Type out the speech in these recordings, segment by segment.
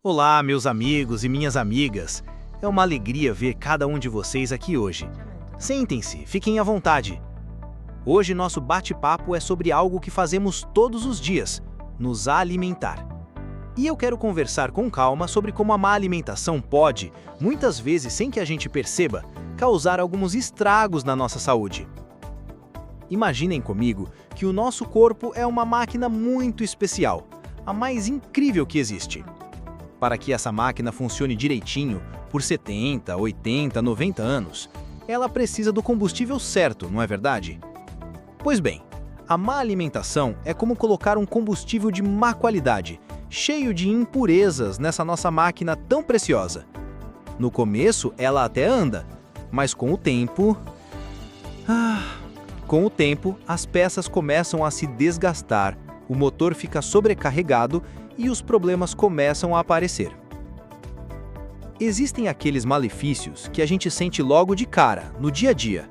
Olá, meus amigos e minhas amigas. É uma alegria ver cada um de vocês aqui hoje. Sentem-se, fiquem à vontade. Hoje nosso bate-papo é sobre algo que fazemos todos os dias, nos alimentar. E eu quero conversar com calma sobre como a má alimentação pode, muitas vezes sem que a gente perceba, causar alguns estragos na nossa saúde. Imaginem comigo que o nosso corpo é uma máquina muito especial, a mais incrível que existe. Para que essa máquina funcione direitinho, por 70, 80, 90 anos, ela precisa do combustível certo, não é verdade? Pois bem, a má alimentação é como colocar um combustível de má qualidade, cheio de impurezas nessa nossa máquina tão preciosa. No começo, ela até anda, mas com o tempo... as peças começam a se desgastar, o motor fica sobrecarregado e os problemas começam a aparecer. Existem aqueles malefícios que a gente sente logo de cara, no dia a dia.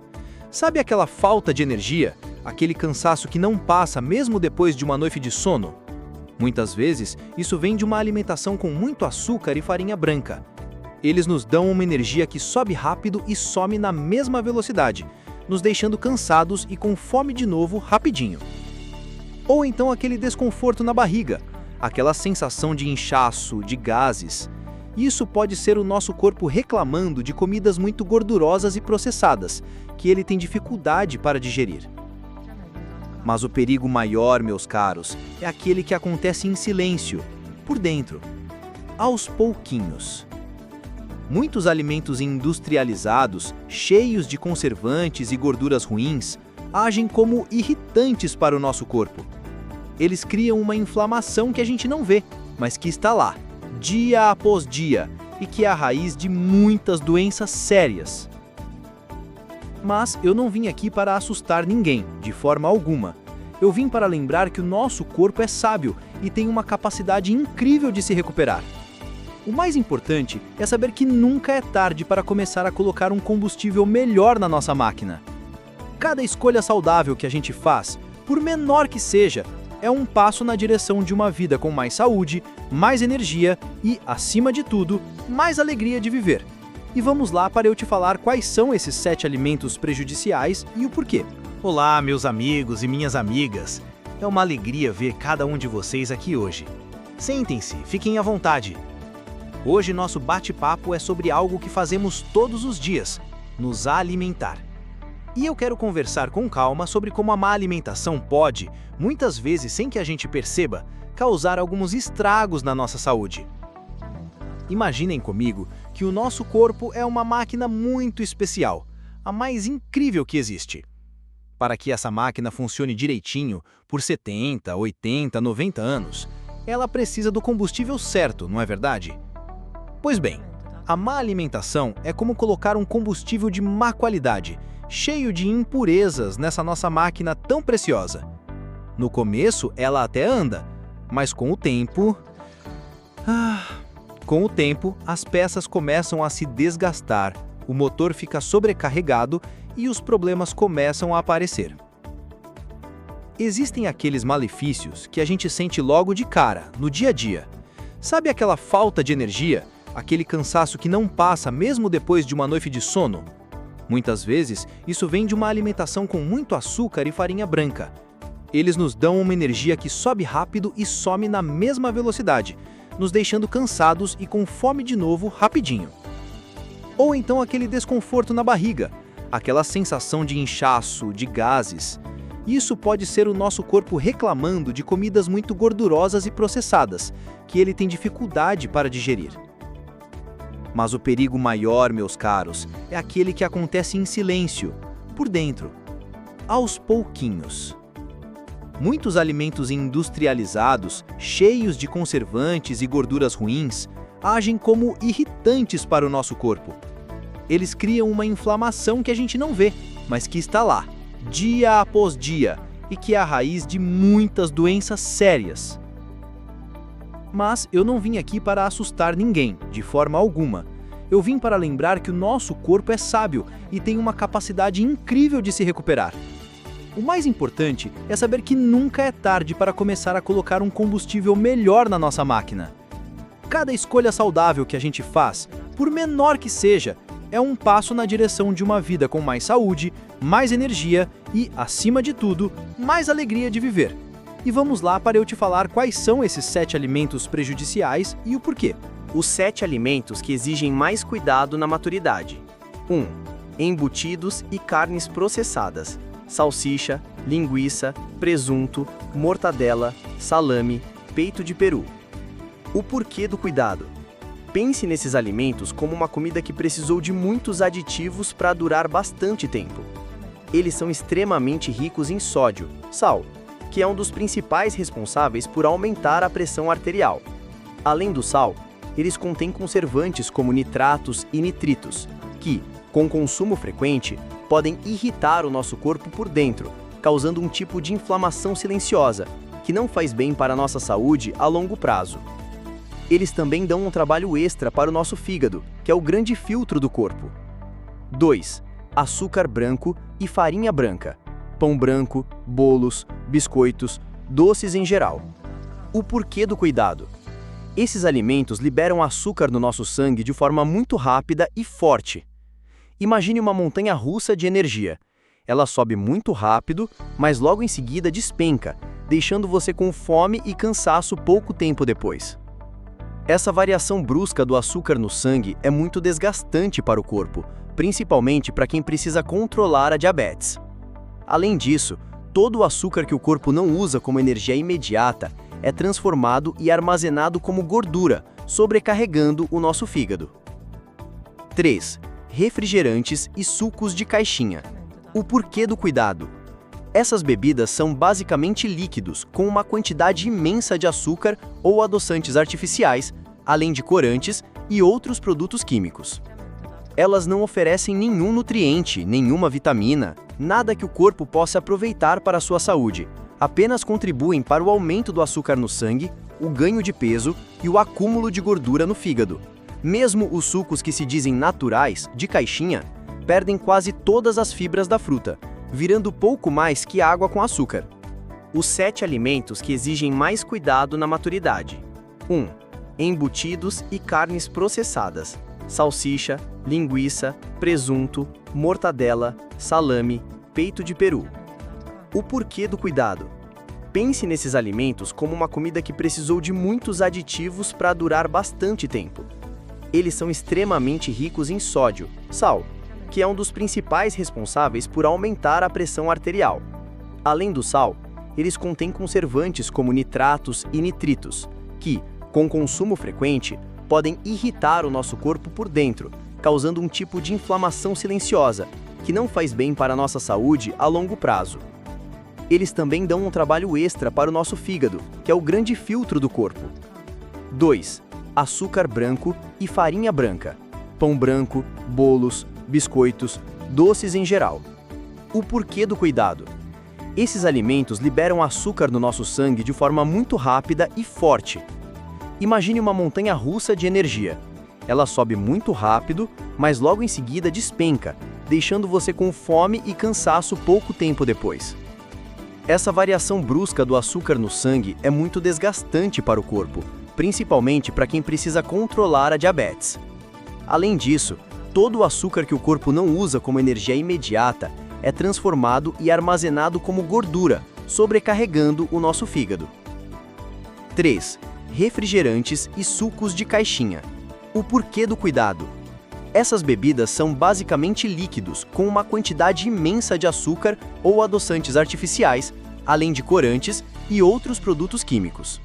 Sabe aquela falta de energia, aquele cansaço que não passa mesmo depois de uma noite de sono? Muitas vezes, isso vem de uma alimentação com muito açúcar e farinha branca. Eles nos dão uma energia que sobe rápido e some na mesma velocidade, nos deixando cansados e com fome de novo rapidinho. Ou então aquele desconforto na barriga, aquela sensação de inchaço, de gases. Isso pode ser o nosso corpo reclamando de comidas muito gordurosas e processadas, que ele tem dificuldade para digerir. Mas o perigo maior, meus caros, é aquele que acontece em silêncio, por dentro, aos pouquinhos. Muitos alimentos industrializados, cheios de conservantes e gorduras ruins, agem como irritantes para o nosso corpo. Eles criam uma inflamação que a gente não vê, mas que está lá, dia após dia, e que é a raiz de muitas doenças sérias. Mas eu não vim aqui para assustar ninguém, de forma alguma. Eu vim para lembrar que o nosso corpo é sábio e tem uma capacidade incrível de se recuperar. O mais importante é saber que nunca é tarde para começar a colocar um combustível melhor na nossa máquina. Cada escolha saudável que a gente faz, por menor que seja, é um passo na direção de uma vida com mais saúde, mais energia e, acima de tudo, mais alegria de viver. E vamos lá para eu te falar quais são esses 7 alimentos prejudiciais e o porquê. Olá, meus amigos e minhas amigas. É uma alegria ver cada um de vocês aqui hoje. Sentem-se, fiquem à vontade. Hoje nosso bate-papo é sobre algo que fazemos todos os dias, nos alimentar. E eu quero conversar com calma sobre como a má alimentação pode, muitas vezes sem que a gente perceba, causar alguns estragos na nossa saúde. Imaginem comigo que o nosso corpo é uma máquina muito especial, a mais incrível que existe. Para que essa máquina funcione direitinho, por 70, 80, 90 anos, ela precisa do combustível certo, não é verdade? Pois bem, a má alimentação é como colocar um combustível de má qualidade, cheio de impurezas nessa nossa máquina tão preciosa. No começo, ela até anda, mas com o tempo... as peças começam a se desgastar, o motor fica sobrecarregado e os problemas começam a aparecer. Existem aqueles malefícios que a gente sente logo de cara, no dia a dia. Sabe aquela falta de energia, aquele cansaço que não passa mesmo depois de uma noite de sono? Muitas vezes, isso vem de uma alimentação com muito açúcar e farinha branca. Eles nos dão uma energia que sobe rápido e some na mesma velocidade, nos deixando cansados e com fome de novo rapidinho. Ou então aquele desconforto na barriga, aquela sensação de inchaço, de gases. Isso pode ser o nosso corpo reclamando de comidas muito gordurosas e processadas, que ele tem dificuldade para digerir. Mas o perigo maior, meus caros, é aquele que acontece em silêncio, por dentro, aos pouquinhos. Muitos alimentos industrializados, cheios de conservantes e gorduras ruins, agem como irritantes para o nosso corpo. Eles criam uma inflamação que a gente não vê, mas que está lá, dia após dia, e que é a raiz de muitas doenças sérias. Mas eu não vim aqui para assustar ninguém, de forma alguma. Eu vim para lembrar que o nosso corpo é sábio e tem uma capacidade incrível de se recuperar. O mais importante é saber que nunca é tarde para começar a colocar um combustível melhor na nossa máquina. Cada escolha saudável que a gente faz, por menor que seja, é um passo na direção de uma vida com mais saúde, mais energia e, acima de tudo, mais alegria de viver. E vamos lá para eu te falar quais são esses 7 alimentos prejudiciais e o porquê. Os 7 alimentos que exigem mais cuidado na maturidade. 1. Embutidos e carnes processadas. Salsicha, linguiça, presunto, mortadela, salame, peito de peru. O porquê do cuidado. Pense nesses alimentos como uma comida que precisou de muitos aditivos para durar bastante tempo. Eles são extremamente ricos em sódio, sal, que é um dos principais responsáveis por aumentar a pressão arterial. Além do sal, eles contêm conservantes como nitratos e nitritos, que, com consumo frequente, podem irritar o nosso corpo por dentro, causando um tipo de inflamação silenciosa, que não faz bem para a nossa saúde a longo prazo. Eles também dão um trabalho extra para o nosso fígado, que é o grande filtro do corpo. 2. Açúcar branco e farinha branca. Pão branco, bolos, biscoitos, doces em geral. O porquê do cuidado. Esses alimentos liberam açúcar no nosso sangue de forma muito rápida e forte. Imagine uma montanha-russa de energia. Ela sobe muito rápido, mas logo em seguida despenca, deixando você com fome e cansaço pouco tempo depois. Essa variação brusca do açúcar no sangue é muito desgastante para o corpo, principalmente para quem precisa controlar a diabetes. Além disso, todo o açúcar que o corpo não usa como energia imediata é transformado e armazenado como gordura, sobrecarregando o nosso fígado. 3. Refrigerantes e sucos de caixinha. O porquê do cuidado. Essas bebidas são basicamente líquidos, com uma quantidade imensa de açúcar ou adoçantes artificiais, além de corantes e outros produtos químicos. Elas não oferecem nenhum nutriente, nenhuma vitamina, nada que o corpo possa aproveitar para a sua saúde. Apenas contribuem para o aumento do açúcar no sangue, o ganho de peso e o acúmulo de gordura no fígado. Mesmo os sucos que se dizem naturais, de caixinha, perdem quase todas as fibras da fruta, virando pouco mais que água com açúcar. Os 7 alimentos que exigem mais cuidado na maturidade. 1. Embutidos e carnes processadas. Salsicha, linguiça, presunto, mortadela, salame, peito de peru. O porquê do cuidado. Pense nesses alimentos como uma comida que precisou de muitos aditivos para durar bastante tempo. Eles são extremamente ricos em sódio, sal, que é um dos principais responsáveis por aumentar a pressão arterial. Além do sal, eles contêm conservantes como nitratos e nitritos, que, com consumo frequente, podem irritar o nosso corpo por dentro, causando um tipo de inflamação silenciosa, que não faz bem para a nossa saúde a longo prazo. Eles também dão um trabalho extra para o nosso fígado, que é o grande filtro do corpo. 2. Açúcar branco e farinha branca. Pão branco, bolos, biscoitos, doces em geral. O porquê do cuidado. Esses alimentos liberam açúcar no nosso sangue de forma muito rápida e forte. Imagine uma montanha-russa de energia. Ela sobe muito rápido, mas logo em seguida despenca, deixando você com fome e cansaço pouco tempo depois. Essa variação brusca do açúcar no sangue é muito desgastante para o corpo, principalmente para quem precisa controlar a diabetes. Além disso, todo o açúcar que o corpo não usa como energia imediata é transformado e armazenado como gordura, sobrecarregando o nosso fígado. 3. Refrigerantes e sucos de caixinha. O porquê do cuidado. Essas bebidas são basicamente líquidos, com uma quantidade imensa de açúcar ou adoçantes artificiais, além de corantes e outros produtos químicos.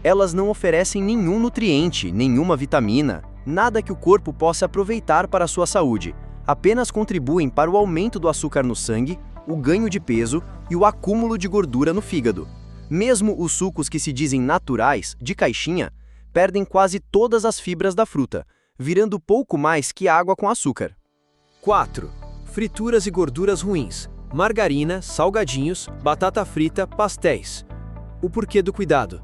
Elas não oferecem nenhum nutriente, nenhuma vitamina, nada que o corpo possa aproveitar para a sua saúde, apenas contribuem para o aumento do açúcar no sangue, o ganho de peso e o acúmulo de gordura no fígado. Mesmo os sucos que se dizem naturais, de caixinha, perdem quase todas as fibras da fruta, virando pouco mais que água com açúcar. 4. Frituras e gorduras ruins. Margarina, salgadinhos, batata frita, pastéis. O porquê do cuidado.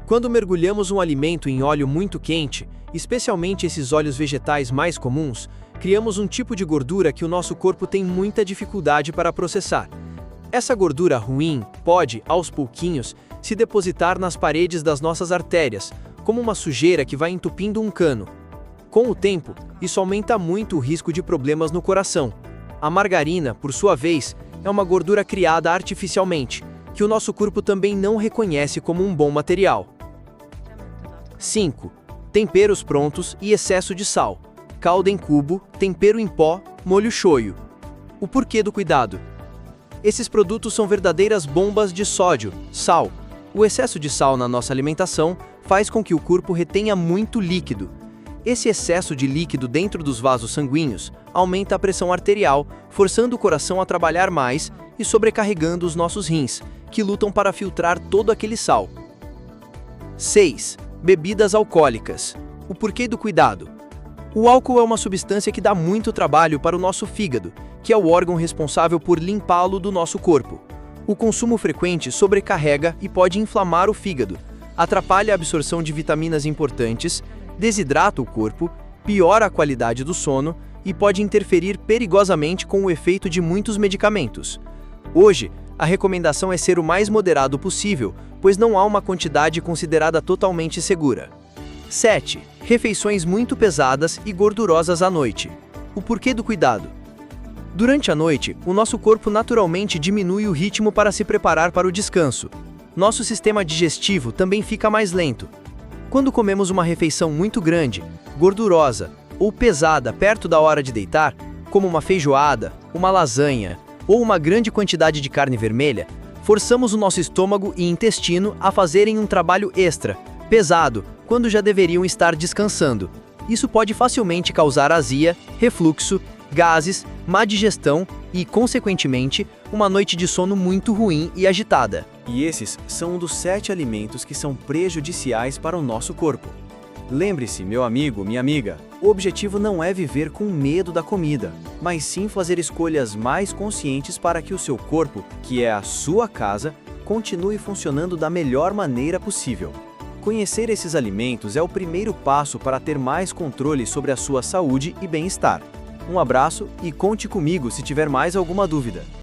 Quando mergulhamos um alimento em óleo muito quente, especialmente esses óleos vegetais mais comuns, criamos um tipo de gordura que o nosso corpo tem muita dificuldade para processar. Essa gordura ruim pode, aos pouquinhos, se depositar nas paredes das nossas artérias, como uma sujeira que vai entupindo um cano. Com o tempo, isso aumenta muito o risco de problemas no coração. A margarina, por sua vez, é uma gordura criada artificialmente, que o nosso corpo também não reconhece como um bom material. 5. Temperos prontos e excesso de sal. Calda em cubo, tempero em pó, molho shoyu. O porquê do cuidado? Esses produtos são verdadeiras bombas de sódio, sal. O excesso de sal na nossa alimentação faz com que o corpo retenha muito líquido. Esse excesso de líquido dentro dos vasos sanguíneos aumenta a pressão arterial, forçando o coração a trabalhar mais e sobrecarregando os nossos rins, que lutam para filtrar todo aquele sal. 6. Bebidas alcoólicas. O porquê do cuidado? O álcool é uma substância que dá muito trabalho para o nosso fígado, que é o órgão responsável por limpá-lo do nosso corpo. O consumo frequente sobrecarrega e pode inflamar o fígado, atrapalha a absorção de vitaminas importantes, desidrata o corpo, piora a qualidade do sono e pode interferir perigosamente com o efeito de muitos medicamentos. Hoje, a recomendação é ser o mais moderado possível, pois não há uma quantidade considerada totalmente segura. 7. Refeições muito pesadas e gordurosas à noite. O porquê do cuidado? Durante a noite, o nosso corpo naturalmente diminui o ritmo para se preparar para o descanso. Nosso sistema digestivo também fica mais lento. Quando comemos uma refeição muito grande, gordurosa ou pesada perto da hora de deitar, como uma feijoada, uma lasanha ou uma grande quantidade de carne vermelha, forçamos o nosso estômago e intestino a fazerem um trabalho extra, pesado, quando já deveriam estar descansando. Isso pode facilmente causar azia, refluxo, gases, má digestão e, consequentemente, uma noite de sono muito ruim e agitada. E esses são um dos 7 alimentos que são prejudiciais para o nosso corpo. Lembre-se, meu amigo, minha amiga, o objetivo não é viver com medo da comida, mas sim fazer escolhas mais conscientes para que o seu corpo, que é a sua casa, continue funcionando da melhor maneira possível. Conhecer esses alimentos é o primeiro passo para ter mais controle sobre a sua saúde e bem-estar. Um abraço e conte comigo se tiver mais alguma dúvida.